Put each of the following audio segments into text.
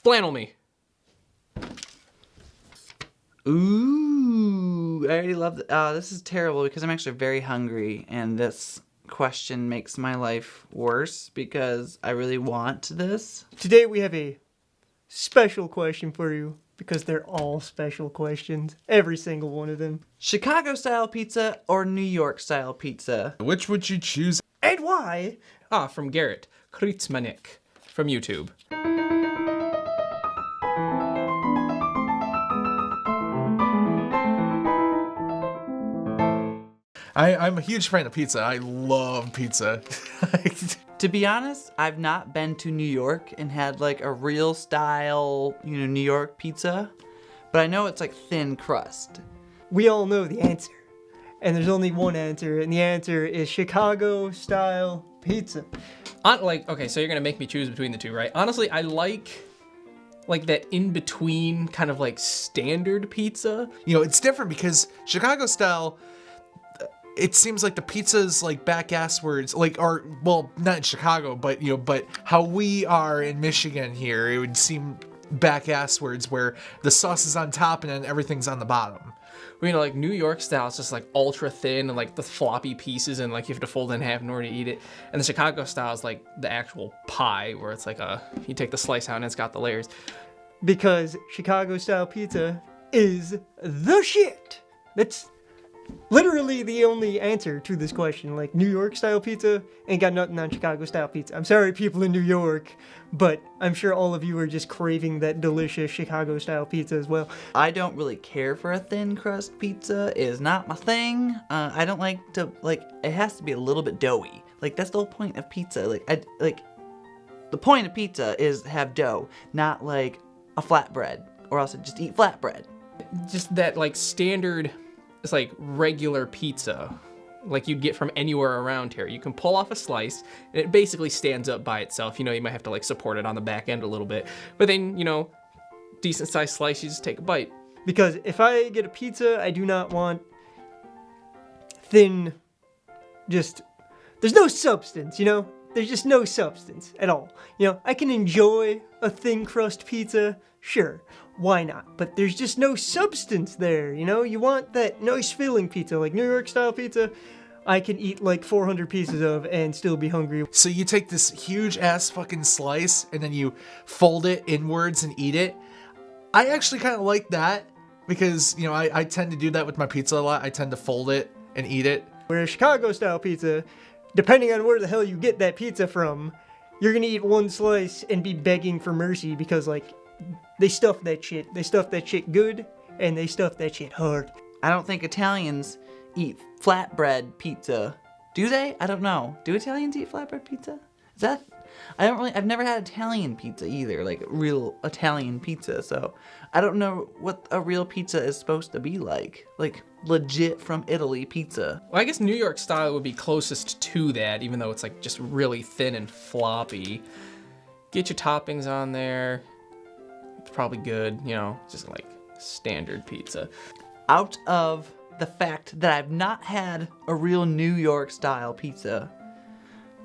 Flannel me. Ooh, I already love this is terrible because I'm actually very hungry, and this question makes my life worse because I really want this. Today we have a special question for you because they're all special questions. Every single one of them. Chicago style pizza or New York style pizza? Which would you choose? And why? From Garrett Kritzmanik from YouTube. I'm a huge fan of pizza. I love pizza. To be honest, I've not been to New York and had like a real style, New York pizza, but I know it's like thin crust. We all know the answer. And there's only one answer, and the answer is Chicago style pizza. Okay, so you're gonna make me choose between the two, right? Honestly, I like that in between kind of like standard pizza. It's different because Chicago style, it seems like the pizza's like back-asswards, not in Chicago, but how we are in Michigan here, it would seem back-asswards where the sauce is on top and then everything's on the bottom. Like New York style, it's just like ultra thin and like the floppy pieces and like you have to fold it in half in order to eat it. And the Chicago style is like the actual pie where it's like you take the slice out and it's got the layers. Because Chicago style pizza is the shit. That's literally the only answer to this question. Like, New York style pizza ain't got nothing on Chicago style pizza. I'm sorry, people in New York, but I'm sure all of you are just craving that delicious Chicago style pizza as well. I don't really care for a thin crust pizza. It is not my thing. I don't like to, it has to be a little bit doughy. Like, that's the whole point of pizza. The point of pizza is have dough, not like a flatbread, or else I'd just eat flatbread. Just that like standard, it's like regular pizza, like you'd get from anywhere around here. You can pull off a slice, and it basically stands up by itself. You might have to like support it on the back end a little bit, but then, decent sized slice, you just take a bite. Because if I get a pizza, I do not want thin, there's no substance, There's just no substance at all. I can enjoy a thin crust pizza, sure, why not? But there's just no substance there, You want that nice filling pizza, like New York style pizza, I can eat like 400 pieces of and still be hungry. So you take this huge ass fucking slice and then you fold it inwards and eat it. I actually kind of like that because, I tend to do that with my pizza a lot. I tend to fold it and eat it. Whereas Chicago style pizza, depending on where the hell you get that pizza from, you're gonna eat one slice and be begging for mercy because, they stuff that shit. They stuff that shit good, and they stuff that shit hard. I don't think Italians eat flatbread pizza. Do they? I don't know. Do Italians eat flatbread pizza? I've never had Italian pizza either, like real Italian pizza, so I don't know what a real pizza is supposed to be like legit from Italy pizza. Well, I guess New York style would be closest to that, even though it's like just really thin and floppy. Get your toppings on there. It's probably good, just like standard pizza. Out of the fact that I've not had a real New York style pizza,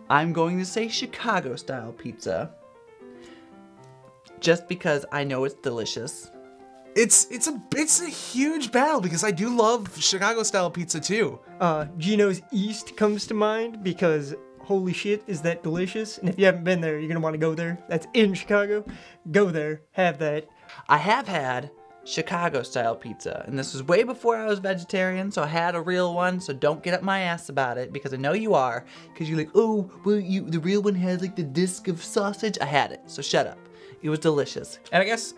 I'm going to say Chicago style pizza. Just because I know it's delicious. It's a huge battle because I do love Chicago style pizza too. Gino's East comes to mind because holy shit, is that delicious? And if you haven't been there, you're gonna want to go there. That's in Chicago. Go there, have that. I have had Chicago style pizza, and this was way before I was vegetarian, so I had a real one, so don't get up my ass about it, because I know you are, because you're like, oh, well, the real one has like the disc of sausage. I had it, so shut up. It was delicious. And I guess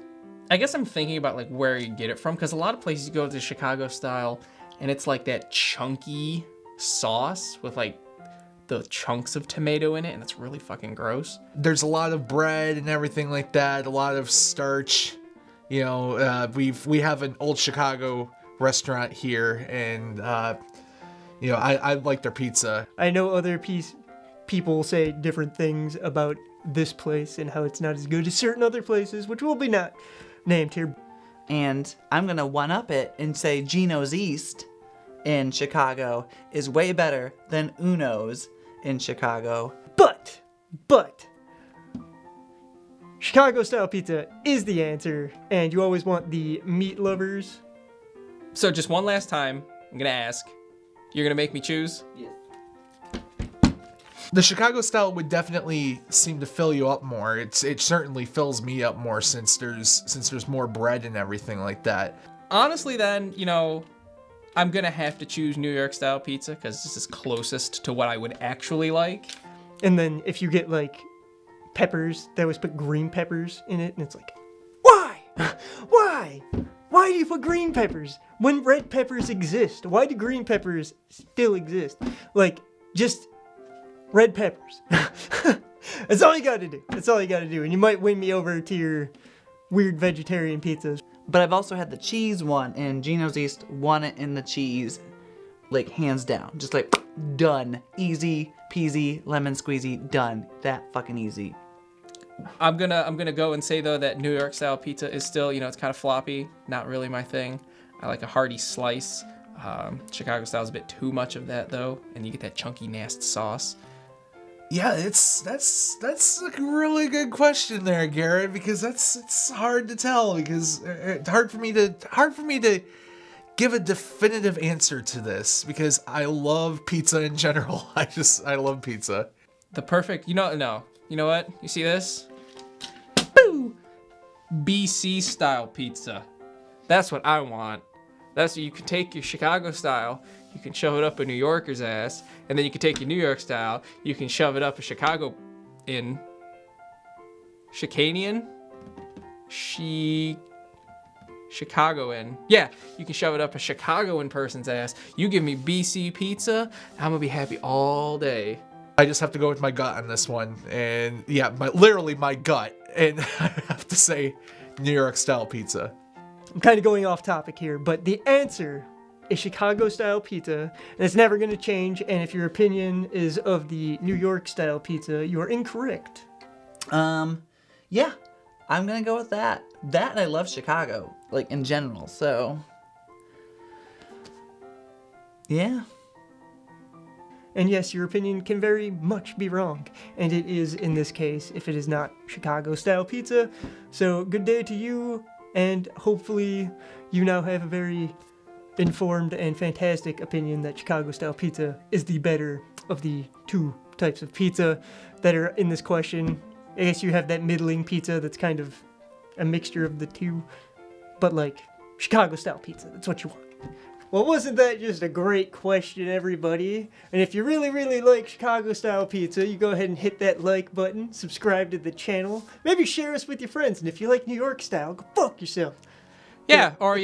I'm thinking about like where you get it from, because a lot of places you go to Chicago style, and it's like that chunky sauce with like the chunks of tomato in it, and it's really fucking gross. There's a lot of bread and everything like that, a lot of starch. We have an old Chicago restaurant here, and I like their pizza. I know other people say different things about this place and how it's not as good as certain other places, which will be not named here. And I'm gonna one-up it and say Gino's East in Chicago is way better than Uno's in Chicago. But Chicago style pizza is the answer, and you always want the meat lovers. So just one last time, I'm gonna ask. You're gonna make me choose? Yes. The Chicago style would definitely seem to fill you up more. It certainly fills me up more since there's more bread and everything like that. Honestly, then, I'm gonna have to choose New York style pizza because this is closest to what I would actually like. And then if you get like peppers, they always put green peppers in it, and it's like, why? Why? Why do you put green peppers when red peppers exist? Why do green peppers still exist? Like, just red peppers. That's all you gotta do. That's all you gotta do. And you might win me over to your weird vegetarian pizzas. But I've also had the cheese one, and Gino's East won it in the cheese, like hands down. Just like done, easy peasy, lemon squeezy, done. That fucking easy. I'm gonna go and say though that New York style pizza is still, it's kind of floppy, not really my thing. I like a hearty slice. Chicago style is a bit too much of that though, and you get that chunky nasty sauce. Yeah, that's a really good question there, Garrett, because it's hard to tell because it's hard for me to give a definitive answer to this because I love pizza in general. I love pizza. The perfect, you know what? You see this? Boo! BC style pizza. That's what I want. That's what you can take your Chicago style, you can shove it up a New Yorker's ass, and then you can take your New York style, you can shove it up a Chicagoan. Yeah, you can shove it up a Chicagoan person's ass. You give me BC pizza, I'm gonna be happy all day. I just have to go with my gut on this one, and yeah, literally my gut, and I have to say New York style pizza. I'm kind of going off topic here, but the answer is Chicago style pizza, and it's never going to change. And if your opinion is of the New York style pizza, you are incorrect. Yeah, I'm gonna go with that. That and I love Chicago, like in general. So, yeah. And yes, your opinion can very much be wrong, and it is in this case if it is not Chicago style pizza. So good day to you, and hopefully you now have a very informed and fantastic opinion that Chicago style pizza is the better of the two types of pizza that are in this question. I guess you have that middling pizza that's kind of a mixture of the two, but like Chicago style pizza, that's what you want. Well, wasn't that just a great question, everybody? And if you really, really like Chicago style pizza, you go ahead and hit that like button, subscribe to the channel, maybe share us with your friends, and if you like New York style, go fuck yourself. Yeah, or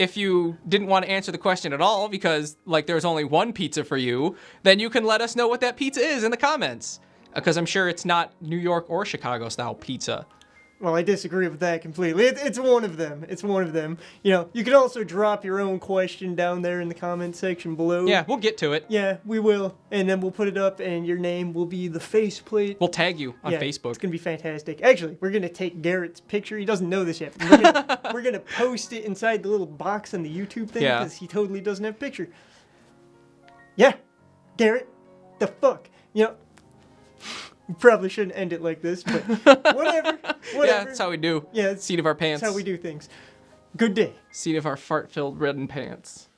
if you didn't want to answer the question at all because there's only one pizza for you, then you can let us know what that pizza is in the comments. Because I'm sure it's not New York or Chicago style pizza. Well, I disagree with that completely. It's one of them. It's one of them. You can also drop your own question down there in the comment section below. Yeah, we'll get to it. Yeah, we will. And then we'll put it up, and your name will be the faceplate. We'll tag you on Facebook. It's going to be fantastic. Actually, we're going to take Garrett's picture. He doesn't know this yet. We're going to post it inside the little box on the YouTube thing because he totally doesn't have a picture. Yeah, Garrett, the fuck? We probably shouldn't end it like this, but whatever. Yeah, that's how we do. Yeah, seat of our pants. That's how we do things. Good day. Seat of our fart-filled reddened pants.